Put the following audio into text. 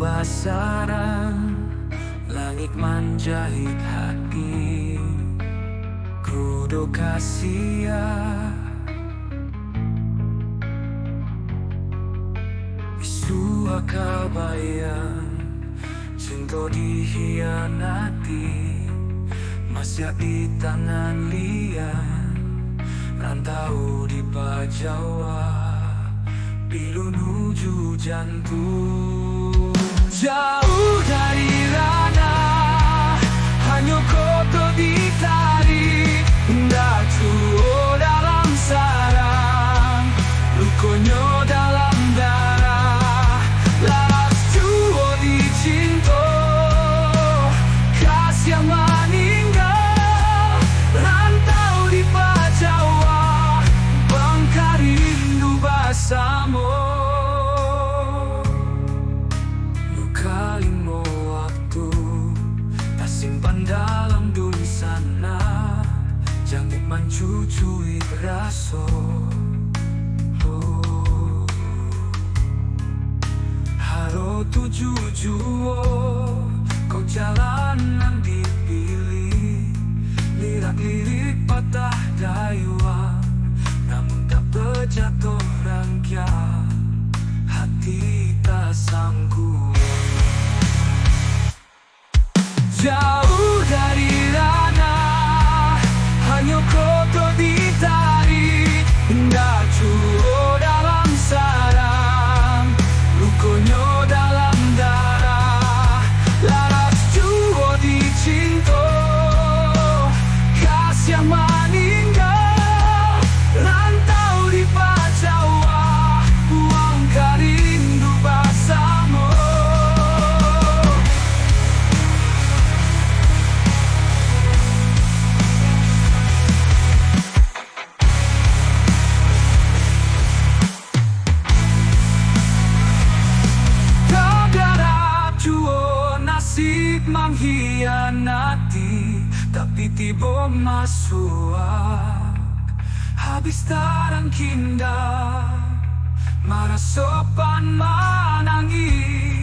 basaran, langit manjahit hati kudu kasih isu kabayan cinta dihianati masih di tangan lian rantau di Jawa pilu nuju jantung jauh dari ranah hanya kotor ditarik nggak cuo dalam sarang lukonyo dalam darah laras cuo di cinta kasih yang meninggal rantau di Jawa bangka rindu bersama dalam dunia sana jangan mencucui raso haro tuju juo kau jalanan dipilih lirik-lirik patah dayuan namun tak berjatuh rangkaian hati tak sanggup jauh dari ranah hanya kotor ditarik nggak cuo dalam sarang lukonyo dalam darah laras cuo di cinta kasih yang meninggal rantau di Jawa uang karindu bersama nasib mengkhianati tapi tiba masuk habis tarang kinda marah sopan menangis